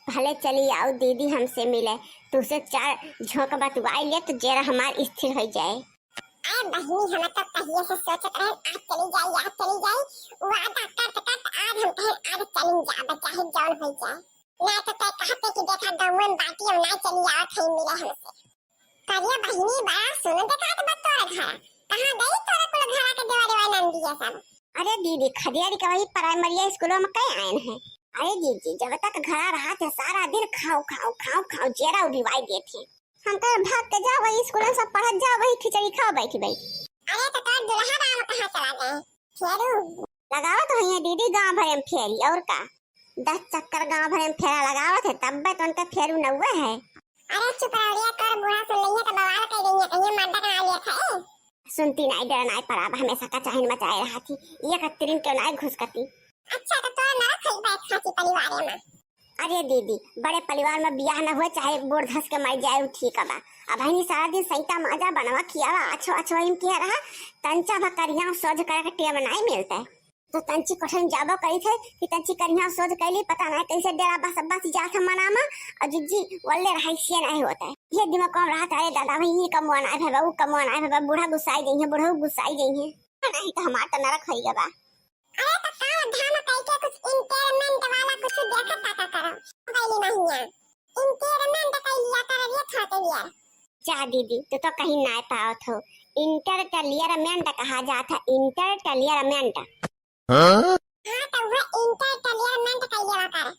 भले चली आओ दीदी हमसे मिले, तुझसे चार झोंक बतवाई ले तो जरा हमार स्थिर हो जाए। अरे बहनी हम तो पहले से सोचत रहे आज चली जाई आज चली जाई, वादा करत करत आज हम कहे आज चली जा चाहे जौन हो जाए। ना तो तय कहते कि देखा गौवन बाकी हम ना चली आवत है मिले हमसे। करिया बहनी बड़ा सुन देखा तो बत तोरा घर कहां गई तोरा कुल घरा के देवा देवा नंदी है सब। अरे दीदी खदियारी का वही प्राइमरी स्कूलों में कई आए हैं। अरे दीदी जब तक घर रहा थे सारा दिन खाओ खाओ खाओ खाओ जरा उबिवाई देते। हम तो भाग के जाओ वही स्कूल सब पढ़ जाओ वही खिचड़ी खाओ बैठी बैठी। अरे तो तोर दुल्हा राम कहां चला गए फेरू लगावा तो है दीदी गांव भर में फेरी और का 10 चक्कर गांव भर में फेरा लगावत है तब बे तो उनका फेरू न हुआ है। अरे चुप रहिए कर बुढ़ा सुन लिया तो बवाल कर देंगे कहीं मर्दा का लिया था। सुनती नहीं डर नहीं पड़ा हमेशा का चाहन मचाए रहा थी ये कतरीन क्यों नहीं घुस करती। अच्छा तो तोरा ना खई बैठ खाती परिवार में। अरे दीदी बड़े परिवार में बियाह न हुए चाहे बूढ़ धस के मर जाए ठीक बा। अब हनी सारा दिन सैता माजा बनवा खियावा अच्छो अच्छो इम किया रहा तंचा भकरिया सोज कर के टेम नहीं मिलता है तो तंची कठिन जाबो करी थे कि तंची करिया सोच कैली पता नहीं कैसे डेरा बस बस जा था मनामा और जिज्जी वल्ले रहस्य नहीं होता है। ये दिमाग कौन रहा था। अरे दादा भाई ये कमवा नहीं है बाबू कमवा नहीं है बाबू बूढ़ा गुस्साई देंगे बूढ़ा गुस्साई देंगे नहीं तो हमार तो नरक होई गबा। अरे तो काम धाम करके कुछ इंटरमेंट वाला कुछ देखा ताका करो पहली नहीं है इंटरमेंट का लिया कर ये थाते लिया। जा दीदी तो कहीं ना पाओ थो इंटरटेलियरमेंट कहा जाता इंटरटेलियरमेंट। हां तो वो इंटरटेलियरमेंट का लिया कर।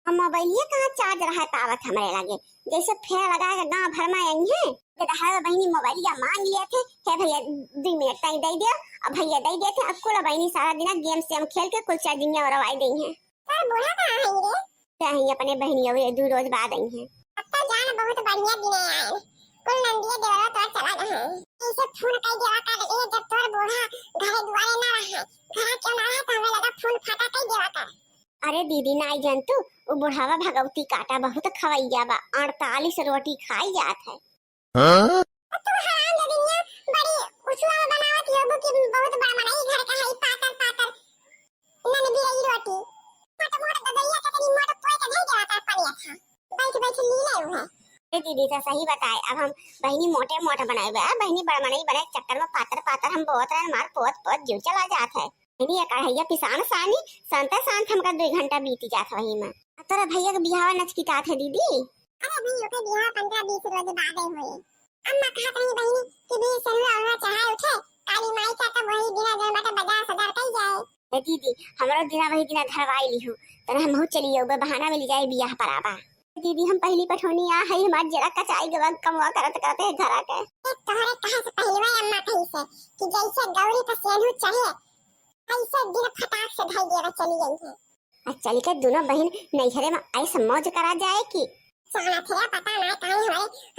हम मोबाइल कहाँ चार्ज रहा पावत हमारे लगे जैसे फेर लगा के गांव भर में आई है हर बहनी मोबाइल मांग लिए थे है भैया 2 मिनट तक दे दिया अब भैया दे दिए थे अब कुल बहनी सारा दिन गेम से हम खेल के कुल चार्जिंग और आई गई हैं। पर बुढ़ा कहां है रे कहीं अपने बहनी और 2 रोज बाद आई हैं। अब तो जान बहुत बढ़िया दिन आए कुल नंदिया देवरा तो चला गए इसे फोन कर देवा कर ए जब तोर बूढ़ा घरे दुआरे ना रहे घर क्यों ना रहे तो हमें लगा फोन फटा कर देवा कर। अरे दीदी नाई जानतू वो बुढ़ावा भगवती काटा बहुत खवैया बा 48 रोटी खाई जात है। हां तू हराम दे दुनिया बड़ी उसवा बनावत योबू की बहुत बड़ा बनाई घर का है पातर पातर नन भी रही रोटी मोटा मोटा ददरिया का तनी मोटा पोए का नहीं देवा कर पड़िया था बैठ बैठ ली ले है। ए दीदी तो सही बताए अब हम बहनी मोटे मोटे बनाए बा बहनी बड़ा बनाई बने चक्कर में पातर पातर हम बहुत है मार पोत पोत जीव चला जात है। नहीं कढ़ैया पिसान सानी संता शांत हमका 2 घंटा बीती जात वही में। तोरा भैया के बियाह नचकितात है दीदी। अरे भैया के बियाह 15-20 रोज बाद हुए अम्मा कहत रही बहनी कि भी सनु और चढ़ाए उठे काली माई का तो वही दिन दिन बटा बाजार सदर कई जाए। ए दीदी हमरा दिन वही दिन धरवाई ली हूं तने हम बहुत चलिए बे बहाना मिल जाए बियाह पर आबा। दीदी हम पहली पठोनी आ है हमार जरा कचाई के वक्त कमवा करत करते घर आके तोहरे कहे से पहलवा अम्मा कही से कि जैसे गौरी पर सेनु चढ़े ऐसे दिन फटाक से ढाई देवा चली गई है। आज चल के दोनों बहन नैहरे में ऐसे मौज करा जाए कि सोना थे पता ना कहीं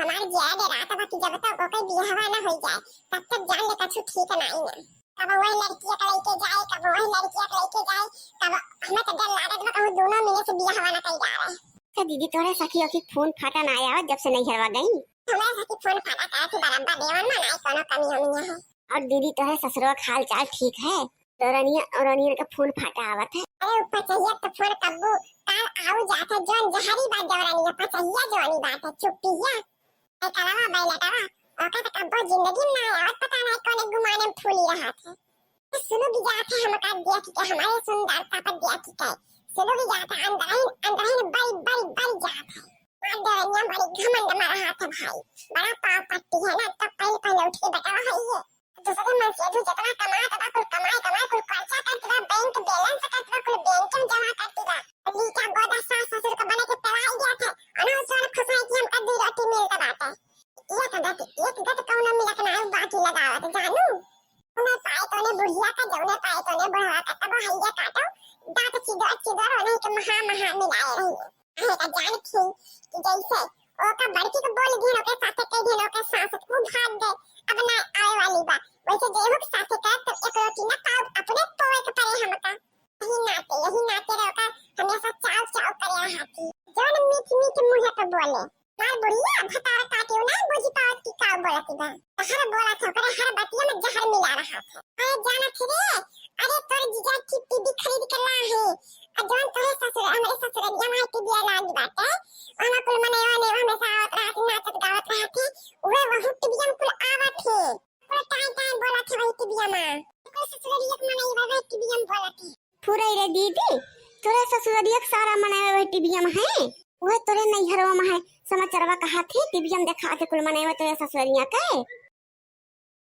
हमारे जिया दे रात बाकी जब तक कोई बियाह ना हो जाए तब तक जान ले कछु ठीक नहीं है। कब वही लड़कियां का लेके जाए कब वही लड़कियां का लेके जाए कब हमें तो डर लागत बा कहूं दोनों मिले से बियाह ना कई जा रहे। तो दीदी तोरे सखियों की फोन फाटा ना आया जब से नैहरवा गई। हमारे सखी फोन फाटा का थी बराबर देवन में नहीं कोनो कमी होनी है। और दीदी तोरे ससुरवा हाल चाल ठीक है औरनिया का फोन फाटा आवत है। अरे ऊपर चाहिए तो फोन कब्बू काल आऊ जाता जोन जहरी बात जवरानी ऊपर चाहिए जोनी बात है चुप्पिया ए कलावा बैलटावा ओका तो कब्बो जिंदगी में ना आवत पता नहीं कोने गुमाने में फूली रहा था। तो सुनो भी जाता हम का दिया कि हमारे सुंदरता पर दिया कि है सुनो भी जाता अंदर ही बड़ी जात है अंदर बड़ी घमंड में रहा था भाई बड़ा पाव पट्टी है ना तो पहले उठ के बतावा है ये दूसरे मन से जो जितना कमाए कुल खर्चा करते बैंक बैलेंस करते कुल बैंक में जमा करते लीचा गोदा सास ससुर का बने के पढ़ाई गया था अनवसर खुशाई की हम कद्दू रोटी मिलता बात है एक गत कौन मिला के ना बाकी लगावत जानू उन्हें पाए तो ने बुढ़िया का जौने पाए तो ने बुढ़वा का तब हैया काटो दांत चिदर होने के महा मिलाए रही है का जान थी कि जैसे ओ का बड़की को बोल घेनो के साथ कई घेनो के सास को भाग दे अब ना आए वाली बा वैसे देहु के साथ का तो एक रोटी ना खाओ अपने पोए के परे हमका यही नाते रहो का हमेशा चाव करे हाथी जोन मीठ मुंह पे बोले मार बुढ़िया भतार काटियो ना बुझी पावत की का बोलती बा हर बोला था करे हर बतिया में जहर मिला रहा था अरे जाना थे रे अरे तोर जीजा की टीवी खरीद के ला है और जोन तोरे ससुर हमारे ससुरलिया में टीवी लागी बाटे ओना कुल मने हमेशा आवत रहती नाचत गावत रहती ओए वही टीवी में कुल आवत है पूरा टाइम बोलत है वही टीवी में कुल ससुरलिया के मने वही टीवी में बोलत है फुरई रे दीदी तोरे ससुरलिया के सारा मनावे वही टीवी में है वह तोरे नैहरवा में है समाचारवा कहा थे टीवी में देखा थे कुल मनावे तोरे ससुरलिया के